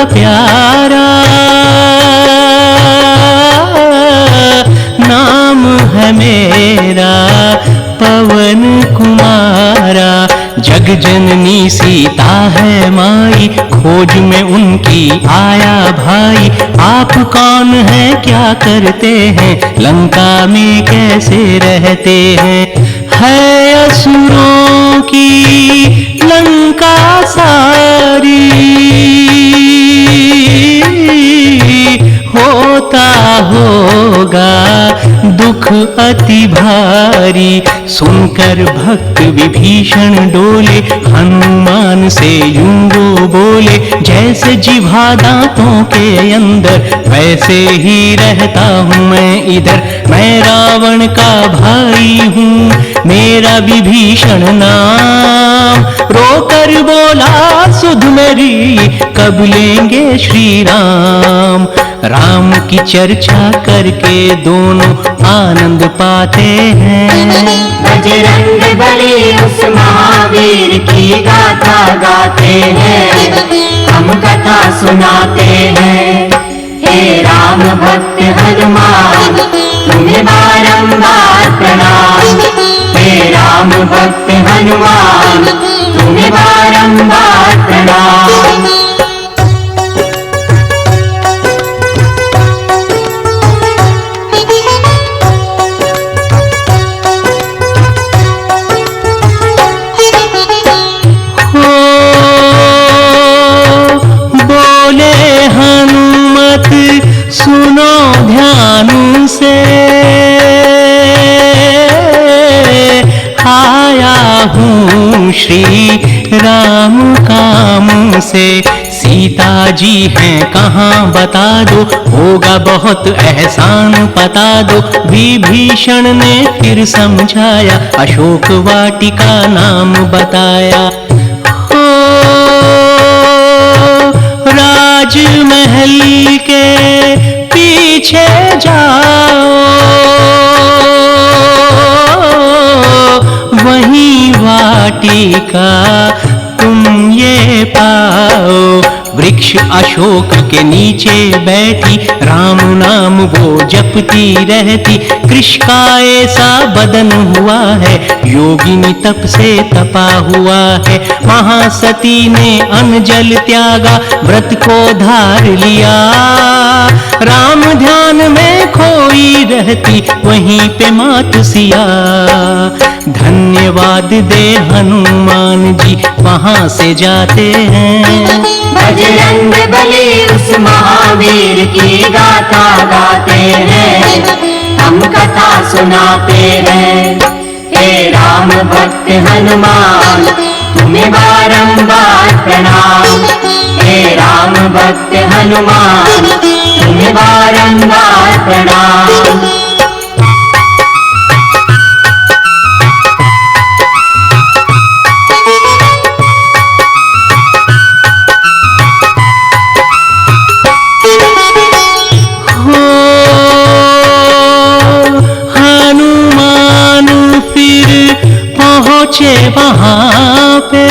प्यारा नाम है मेरा पवन कुमारा। जग जननी सीता है माई, खोज में उनकी आया भाई। आप कौन हैं, क्या करते हैं, लंका में कैसे रहते हैं। है असुरों की लंका सारी, होता होगा दुख अति भारी। सुनकर भक्त विभीषण डोले, हनुमान से यूं वो बोले। जैसे जिभा दांतों के अंदर, वैसे ही रहता हूँ मैं इधर। मैं रावण का भाई हूँ, मेरा विभीषण नाम। रोकर बोला सुध मेरी, कब लेंगे श्री राम। राम की चर्चा करके दोनों आनंद पाते हैं। बजरंग बली उस महावीर की गाथा गाते हैं, हम कथा सुनाते हैं। हे राम भक्त हनुमान, तुम्हें बारंबार प्रणाम। हे राम भक्त हनुमान, तुम्हें बारंबार प्रणाम। सुनो ध्यान से, आया हूँ श्री राम काम से। सीता जी हैं कहाँ बता दो, होगा बहुत एहसान पता दो। विभीषण ने फिर समझाया, अशोक वाटिका नाम बताया। हो राजमहल के पीछे जाओ, वहीं वाटिका तुम ये पाओ। वृक्ष अशोक के नीचे बैठी, राम नाम वो जपती रहती। कृष का ऐसा बदन हुआ है, योगिनी तप से तपा हुआ है। महासती ने अन्न जल त्यागा, व्रत को धार लिया। राम ध्यान में खोई रहती, वहीं पे मात सिया। धन्यवाद दे हनुमान जी, वहां से जाते हैं। बजरंग बली उस महावीर की गाथा गाते हैं, हम कथा सुनाते हैं। हे राम भक्त हनुमान, तुम्हें बारंबार प्रणाम। हे राम भक्त हनुमान, तुम्हें बारंबार प्रणाम। पहुँचे वहाँ पे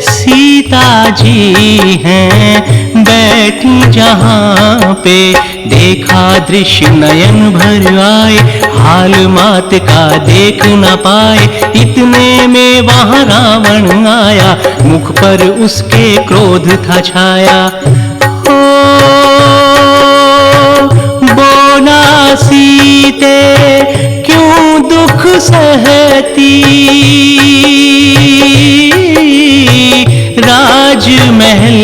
सीता जी हैं बैठी जहाँ पे। देखा दृश्य नयन भर आए, हाल मात का देख न पाए। इतने में वहाँ रावण आया, मुख पर उसके क्रोध था छाया। बोला सीते क्यों दुख सहती, राजमहल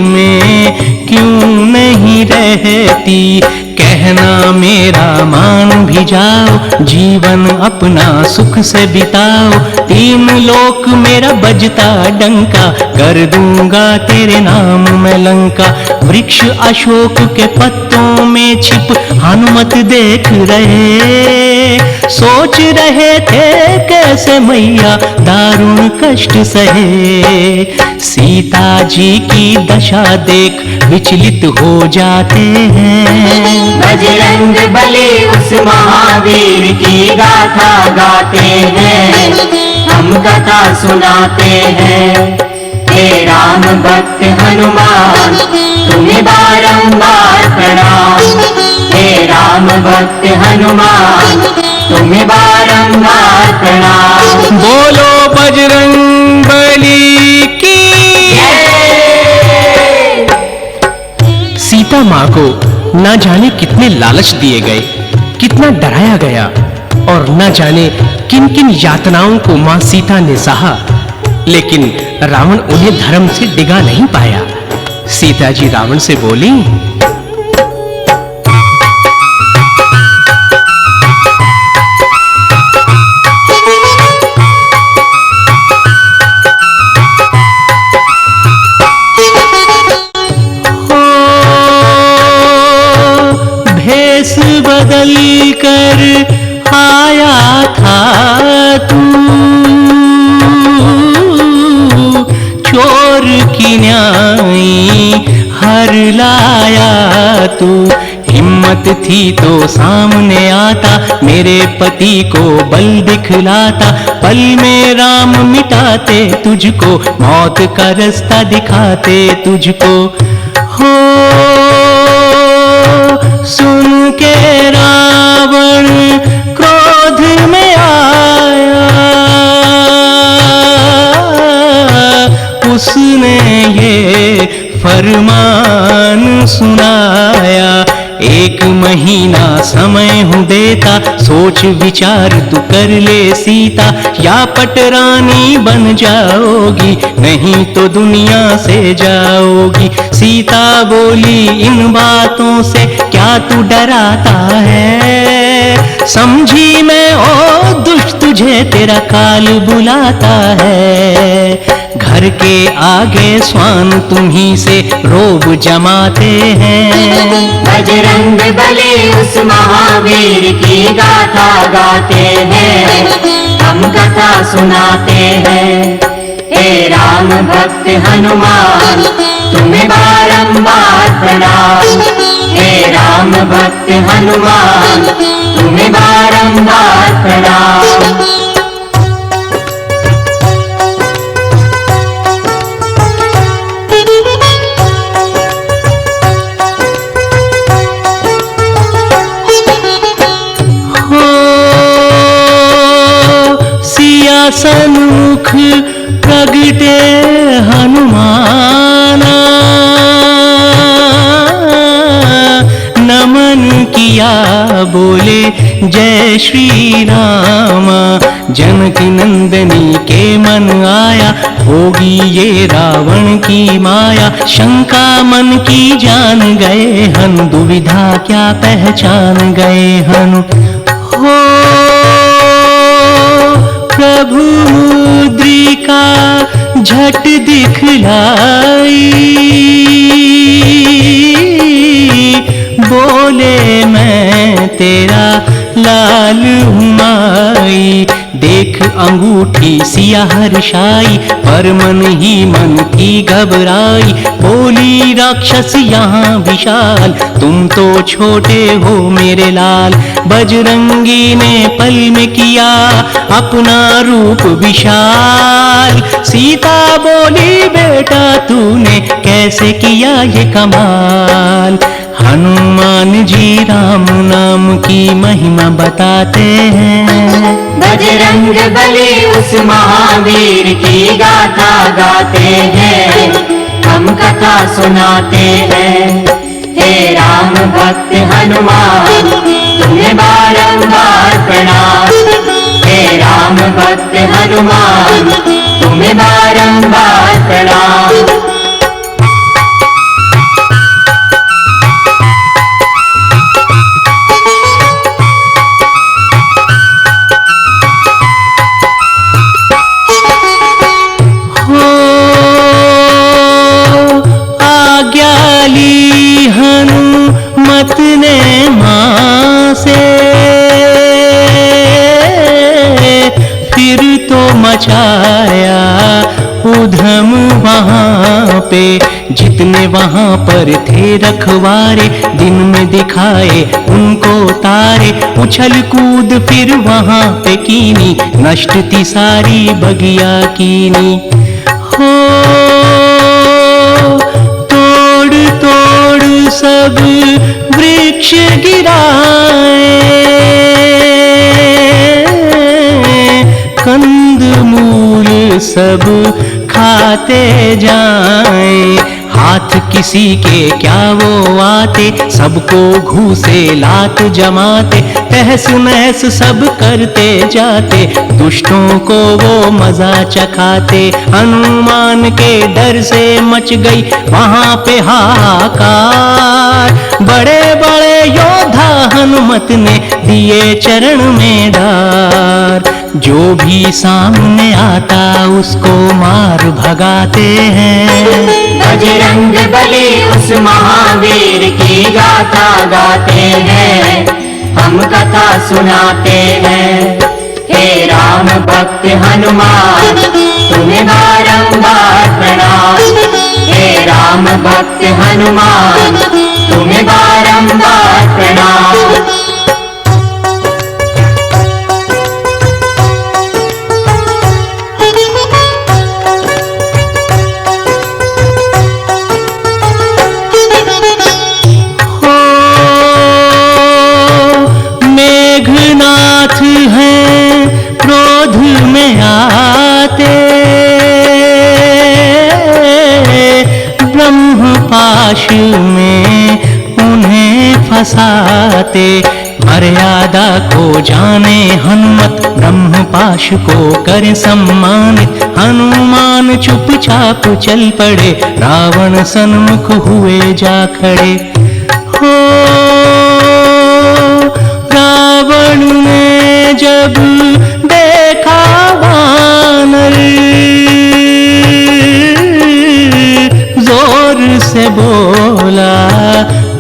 में क्यों नहीं रहती। कहना मेरा मान भी जाओ, जीवन अपना सुख से बिताओ। तीन लोक मेरा बजता डंका, कर दूंगा तेरे नाम में लंका। वृक्ष अशोक के पत्तों में छिप हनुमत देख रहे, सोच रहे थे कैसे मैया दारुण कष्ट सहे। सीता जी की दशा देख विचलित हो जाते हैं। बजरंग बली उस महावीर की गाथा गाते हैं, हम कथा सुनाते हैं। हे राम भक्त हनुमान तुम्हें बारंबार प्रणाम। हे राम भक्त हनुमान तुम्हें बारंबार प्रणाम। बोलो बजरंग बली की। सीता माँ को ना जाने कितने लालच दिए गए, कितना डराया गया और ना जाने किन किन यातनाओं को मां सीता ने सहा, लेकिन रावण उन्हें धर्म से डिगा नहीं पाया। सीता जी रावण से बोली, भेष बदल कर आया था तू, चोर की न्याय हर लाया तू। हिम्मत थी तो सामने आता, मेरे पति को बल दिखलाता। पल में राम मिटाते तुझको, मौत का रास्ता दिखाते तुझको। हो सुन के रावण क्रोध में आया, उसने ये फरमान सुनाया। 1 महीना समय हूँ देता, सोच विचार तू कर ले सीता। या पटरानी बन जाओगी, नहीं तो दुनिया से जाओगी। सीता बोली, इन बातों से क्या तू डराता है? समझी मैं ओ दुष्ट तुझे तेरा काल बुलाता है। घर के आगे स्वान तुम्ही से रोब जमाते हैं। बजरंग बली उस महावीर की गाथा गाते हैं, हम कथा सुनाते हैं। हे राम भक्त हनुमान तुम्हें बारंबार प्रणाम। हे राम भक्त हनुमान तुम्हें बारंबार प्रणाम। सन्मुख प्रगटे हनुमाना, नमन किया बोले जय श्री राम। जनक नंदनी के मन आया, होगी ये रावण की माया। शंका मन की जान गए हनु, दुविधा क्या पहचान गए हनु। हो प्रभु मुद्रिका झट दिखलाई, बोले मैं तेरा लाल हूँ माई। देख अंगूठी सिया हर्षाई, पर मन ही मन की घबराई। बोली राक्षस यहाँ विशाल, तुम तो छोटे हो मेरे लाल। बजरंगी ने पल में किया अपना रूप विशाल। सीता बोली, बेटा तूने कैसे किया ये कमाल। हनुमान जी राम नाम की महिमा बताते हैं। बजरंग बली उस महावीर की गाथा गाते हैं, हम कथा सुनाते हैं। हे राम भक्त हनुमान तुम्हें बारंबार प्रणाम। हे राम भक्त हनुमान तुम्हें बारंबार प्रणाम। हनुमत ने मां से फिर तो मचाया उधम वहां पे। जितने वहां पर थे रखवारे, दिन में दिखाए उनको तारे। उछल कूद फिर वहां पे कीनी, नष्ट थी सारी बगिया कीनी। हो सब वृक्ष गिराए, कंद मूल सब खाते जाएं। हाथ किसी के क्या वो आते, सबको घूसे लात जमाते, तहस नहस सब करते जाते, दुष्टों को वो मजा चखाते। हनुमान के डर से मच गई वहां पे हाहाकार, बड़े बड़े योद्धा हनुमत ने दिए चरण में डार। जो भी सामने आता उसको मार भगाते हैं, बजरंग बली उस महावीर की गाथा गाते हैं, हम कथा सुनाते हैं। हे राम भक्त हनुमान तुम्हें बारंबार प्रणाम, हे राम भक्त हनुमान तुम्हें बारंबार प्रणाम। मेघनाथ हैं क्रोध में आते, ब्रह्मपाश में उन्हें फंसाते। मर्यादा को जाने हनुमत ब्रह्मपाश को करे सम्मानित, हनुमान चुपचाप चल पड़े रावण सन्मुख हुए जा खड़े। हो रावण ने जब देखा वानर, जोर से बोला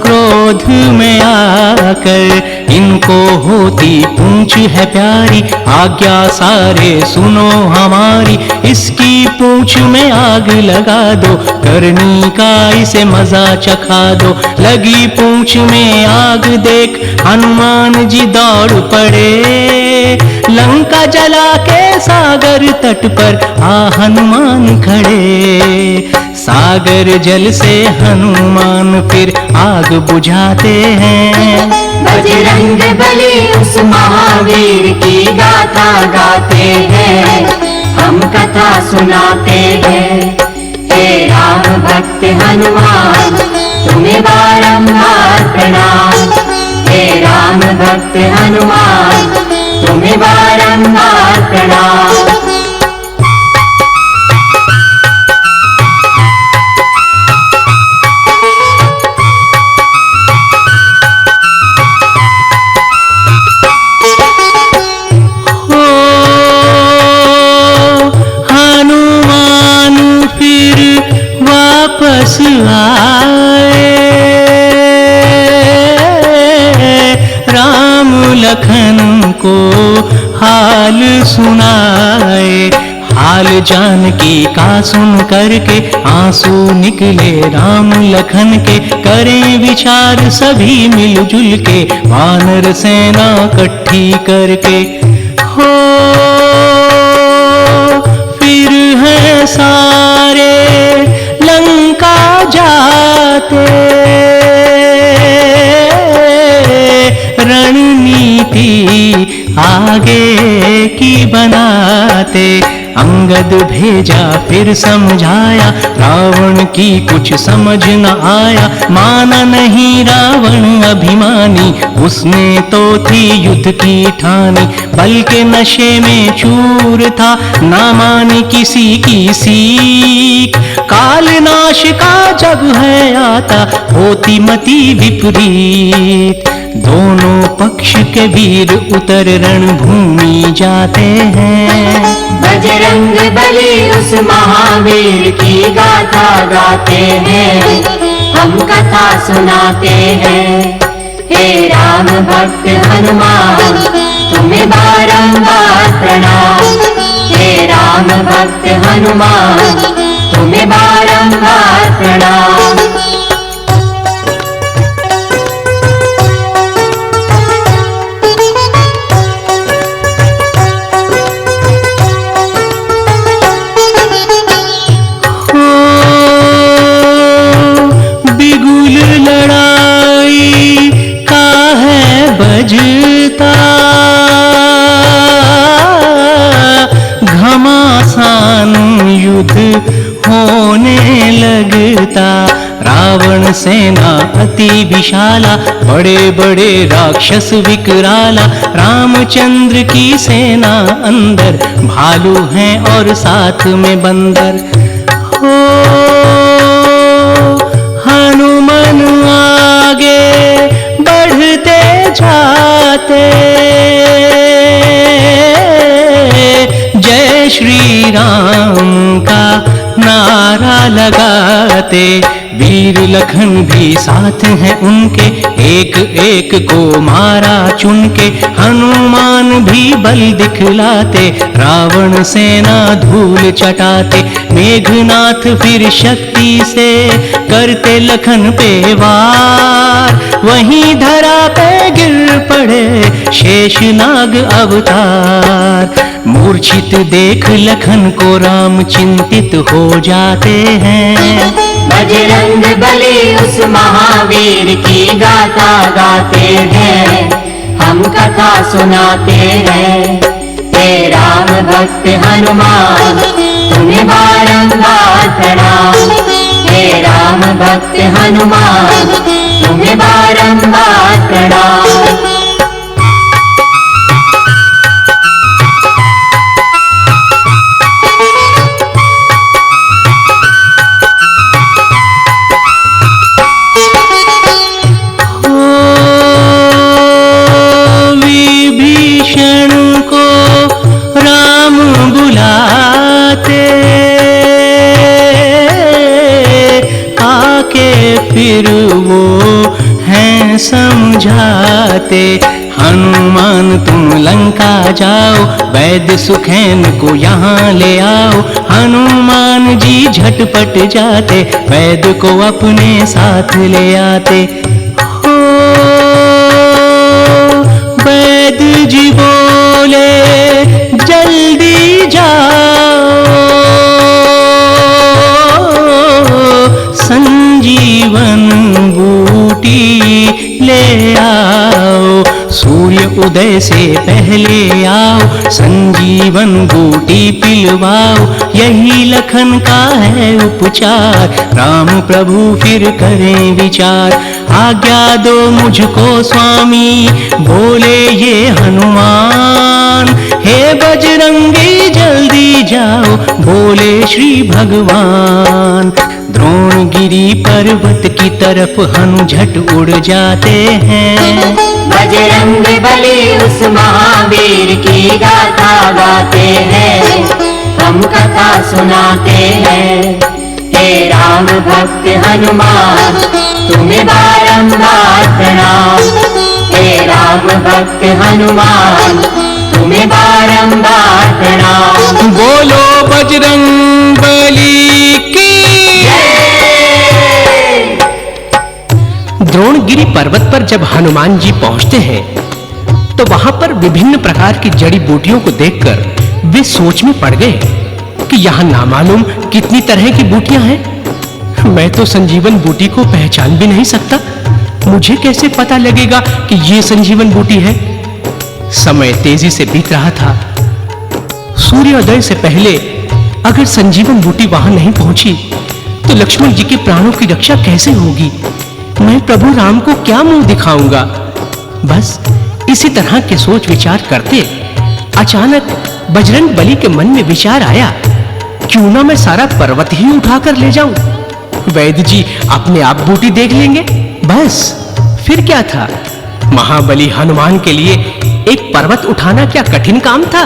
क्रोध में आकर, इनको होती पूंछ है प्यारी, आज्ञा सारे सुनो हमारी, इसकी पूंछ में आग लगा दो, करनी का इसे मजा चखा दो। लगी पूंछ में आग देख हनुमान जी दौड़ पड़े, लंका जला के सागर तट पर आ हनुमान खड़े। सागर जल से हनुमान फिर आग बुझाते हैं, बजरंग बली उस महावीर की गाथा गाते हैं, हम कथा सुनाते हैं। हे राम भक्त हनुमान तुम्हें बारंबार प्रणाम, हे राम भक्त हनुमान तुम्हें बारंबार प्रणाम। वापस आए, राम लखन को हाल सुनाए। हाल जानकी का सुन करके आंसू निकले राम लखन के, करें विचार सभी मिलजुल के वानर सेना इकट्ठी करके। हो फिर है सारे लंका जाते, रणनीति आगे की बनाते। अंगद भेजा फिर समझाया, रावण की कुछ समझ न आया, माना नहीं रावण अभिमानी, उसने तो थी युद्ध की ठानी। बल के नशे में चूर था, ना मानी किसी की सीख, काल नाश का जब है आता, होती मति विपरीत। दोनों पक्ष के वीर उतर रणभूमि जाते हैं, बजरंग बली उस महावीर की गाथा गाते हैं, हम कथा सुनाते हैं। हे राम भक्त हनुमान तुम्हें बारंबार प्रणाम, हे राम भक्त हनुमान तुम्हें बारंबार प्रणाम। बिगुल लड़ा देखता घमासान युद्ध होने लगता। रावण सेना अति विशाला, बड़े बड़े राक्षस विकराला। रामचंद्र की सेना अंदर, भालू हैं और साथ में बंदर। हो हनुमान आगे बढ़ते जाते, जय श्री राम का नारा लगाते। वीर लखन भी साथ हैं उनके, एक एक को मारा चुन के। हनुमान भी बल दिखलाते, रावण सेना धूल चटाते। मेघनाथ फिर शक्ति से करते लखन पे वार, वहीं धरा पे गिर पड़े शेषनाग अवतार। मूर्छित देख लखन को राम चिंतित हो जाते हैं। बजरंग बली उस महावीर की गाथा गाते हैं, हम कथा सुनाते हैं। हे राम भक्त हनुमान तुम्हें बारंबार प्रणाम। हे राम भक्त हनुमान तुम्हें बारंबार प्रणाम। फिर वो हैं समझाते। हनुमान तुम लंका जाओ, वैद्य सुखेन को यहाँ ले आओ। हनुमान जी झटपट जाते, वैद्य को अपने साथ ले आते। हो वैद्य जी बोले जल्दी जाओ, संजीवन बूटी ले आओ। सूर्य उदय से पहले आओ, संजीवन बूटी पिलवाओ। यही लखन का है उपचार, राम प्रभु फिर करें विचार। आज्ञा दो मुझको स्वामी, बोले ये हनुमान। हे बजरंगी जल्दी जाओ, बोले श्री भगवान। द्रोणगिरी पर्वत की तरफ हनु झट उड़ जाते हैं। बजरंग बली उस महावीर की गाथा गाते हैं, हम कथा सुनाते हैं। हे राम भक्त हनुमान तुम्हें बारंबार प्रणाम। हे राम भक्त हनुमान तुम्हें बारंबार प्रणाम। बोलो बजरंग बली की। द्रोणगिरी पर्वत पर जब हनुमान जी पहुंचते हैं तो वहां पर विभिन्न प्रकार की जड़ी बूटियों को देखकर वे सोच में पड़ गए कि यहां नामालूम कितनी तरह की बूटियां हैं। मैं तो संजीवन बूटी को पहचान भी नहीं सकता। मुझे कैसे पता लगेगा कि ये संजीवन बूटी है। समय तेजी से बीत रहा था। सूर्योदय से पहले अगर संजीवन बूटी वहां नहीं पहुंची तो लक्ष्मण जी के प्राणों की रक्षा कैसे होगी। मैं प्रभु राम को क्या मुंह दिखाऊंगा। बस इसी तरह के सोच विचार करते अचानक बजरंग बली के मन में विचार आया, क्यों ना मैं सारा पर्वत ही उठाकर ले जाऊं। वैद्य जी अपने आप बूटी देख लेंगे। बस फिर क्या था। महाबली हनुमान के लिए एक पर्वत उठाना क्या कठिन काम था।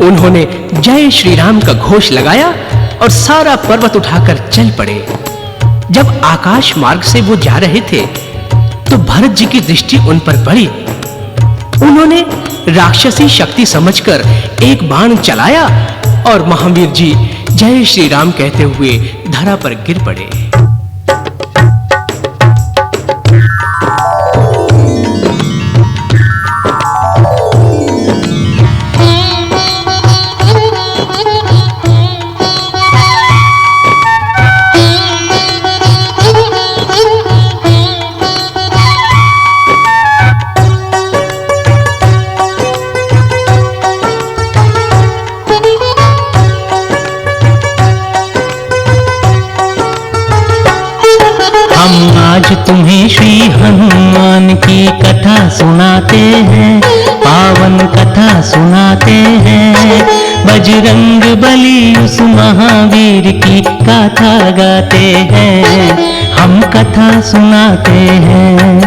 उन्होंने जय श्री राम का घोष लगाया और सारा पर्वत उठाकर चल पड़े। जब आकाश मार्ग से वो जा रहे थे तो भरत जी की दृष्टि उन पर पड़ी। उन्होंने राक्षसी शक्ति समझकर एक बाण चलाया और महावीर जी जय श्री राम कहते हुए धरा पर गिर पड़े। तुम्हें श्री हनुमान की कथा सुनाते हैं, पावन कथा सुनाते हैं। बजरंग बली उस महावीर की गाथा गाते हैं, हम कथा सुनाते हैं।